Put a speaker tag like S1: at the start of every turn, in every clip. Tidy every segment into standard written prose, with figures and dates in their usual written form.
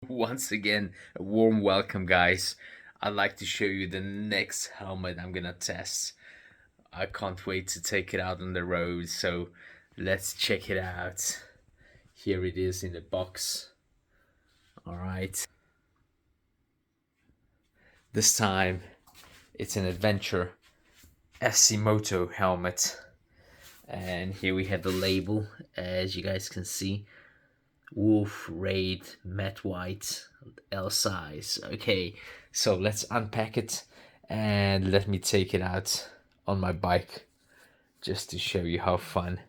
S1: Once again, a warm welcome, guys. I'd like to show you the next helmet I'm gonna test. I can't wait to take it out on the road, so let's check it out. Here it is in the box. Alright. This time, it's an adventure Moto helmet. And here we have the label, as you guys can see. Wolf Raid matte white L size. Okay, so let's unpack it and let me take it out on my bike just to show you how fun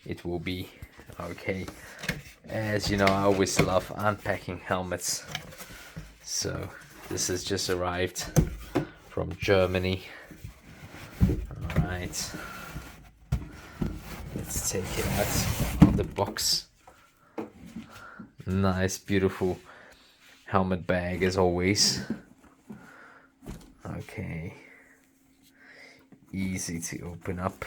S1: it will be. Okay, as you know, I always love unpacking helmets, so this has just arrived from Germany. All right, let's take it out of the box. Nice, beautiful helmet bag as always. Okay, easy to open up.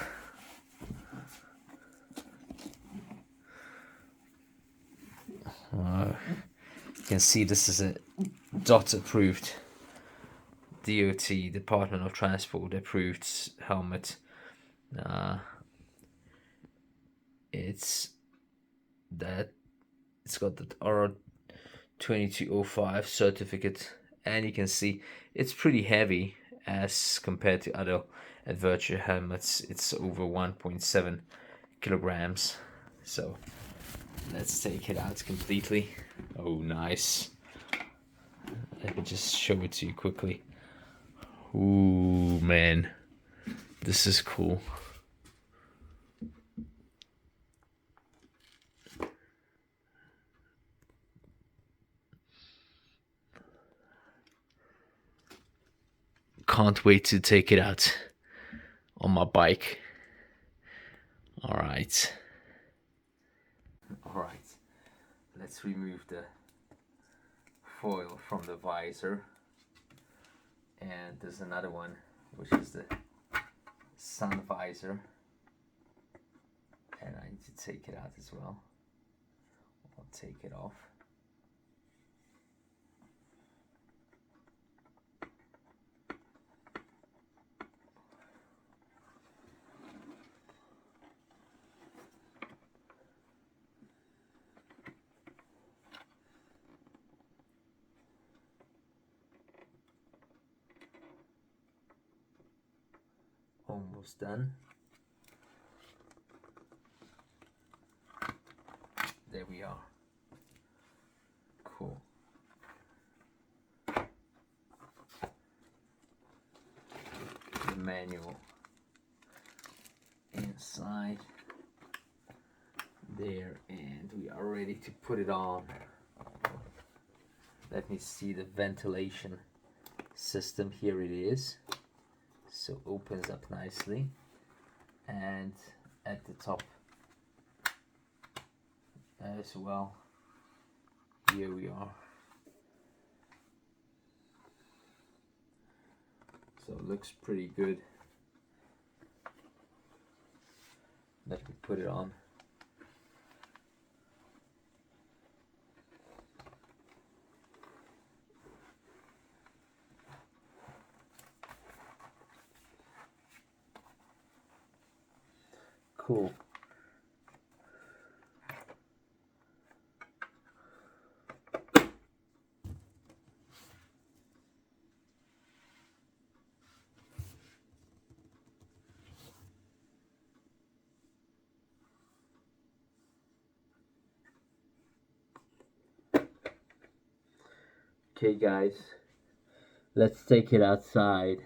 S1: You can see this is a DOT approved, DOT, Department of Transport approved helmet. It's got the R2205 certificate, and you can see it's pretty heavy as compared to other adventure helmets. It's over 1.7 kilograms. So let's take it out completely. Oh, nice. Let me just show it to you quickly. Ooh, man, this is cool. Can't wait to take it out on my bike. All right, let's remove the foil from the visor, and there's another one, which is the sun visor, and I need to take it out as well. I'll take it off. Almost done. There we are. Cool. The manual inside there, and we are ready to put it on. Let me see the ventilation system. Here it is. So opens up nicely, and at the top as well. Here we are. So it looks pretty good. Let me put it on. Cool. Okay, guys, let's take it outside.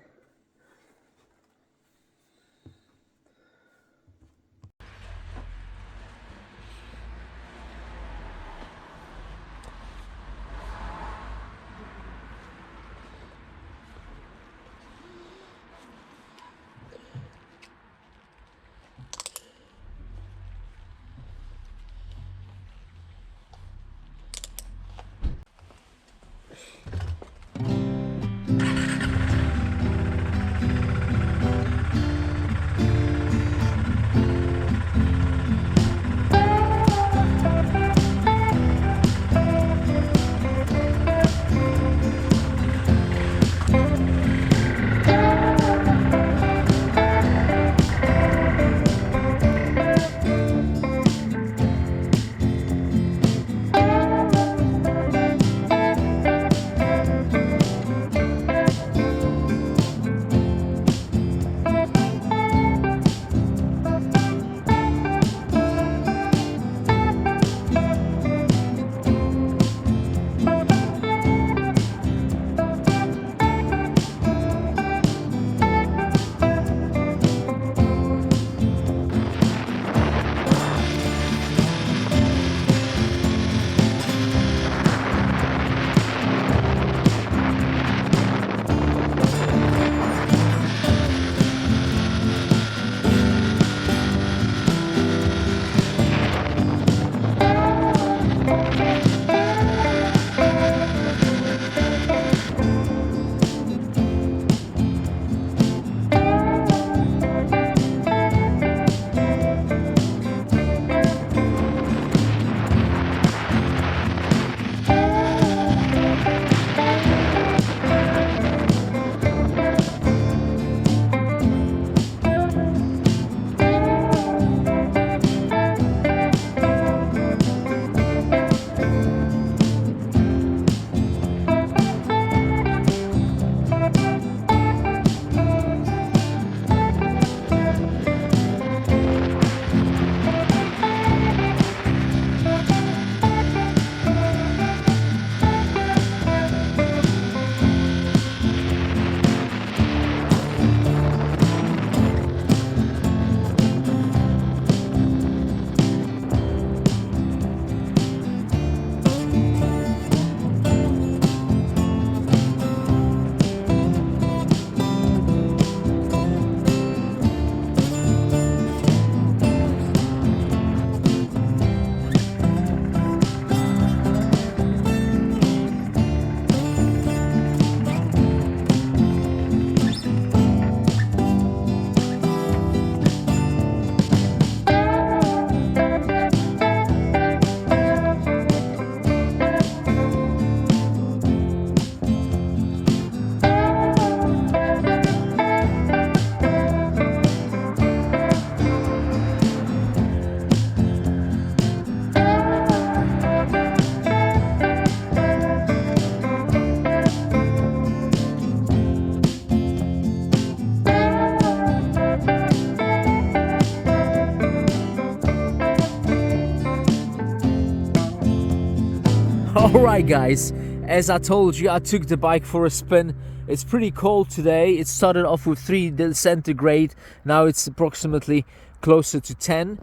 S1: Alright guys, as I told you, I took the bike for a spin. It's pretty cold today. It started off with 3 centigrade, now it's approximately closer to 10,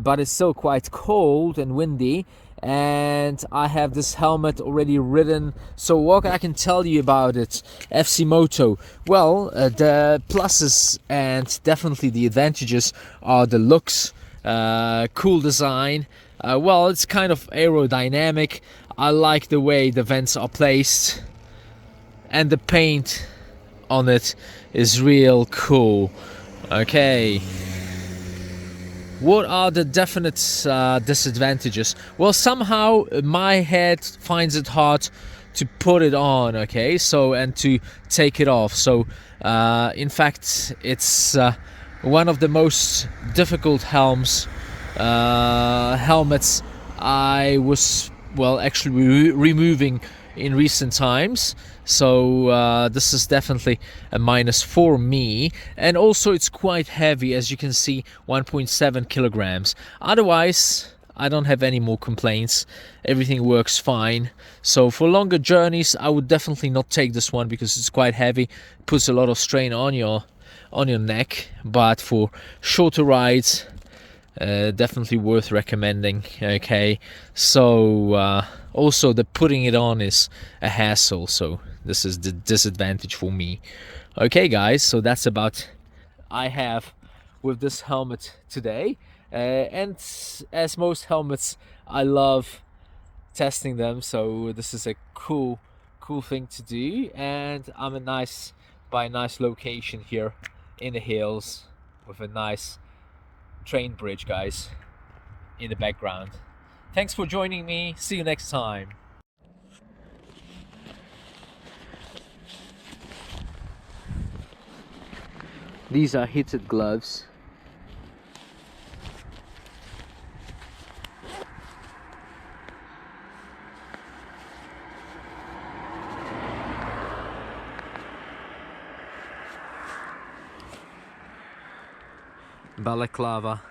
S1: but it's still quite cold and windy. And I have this helmet already ridden, so what I can tell you about it, FC Moto. Well, the pluses and definitely the advantages are the looks, cool design. Well, it's kind of aerodynamic. I like the way the vents are placed, and the paint on it is real cool. Okay. What are the definite disadvantages? Well, somehow my head finds it hard to put it on, okay, so, and to take it off. So in fact, it's one of the most difficult helmets I was, well, actually removing in recent times. So this is definitely a minus for me, and also it's quite heavy, as you can see, 1.7 kilograms. Otherwise, I don't have any more complaints. Everything works fine. So for longer journeys, I would definitely not take this one because it's quite heavy, puts a lot of strain on your neck. But for shorter rides, definitely worth recommending. Okay, so also the putting it on is a hassle, so this is the disadvantage for me. Okay guys, so that's about I have with this helmet today, and as most helmets, I love testing them, so this is a cool thing to do. And I'm by a nice location here in the hills with a nice train bridge, guys, in the background. Thanks for joining me. See you next time. These are heated gloves. Balaclava.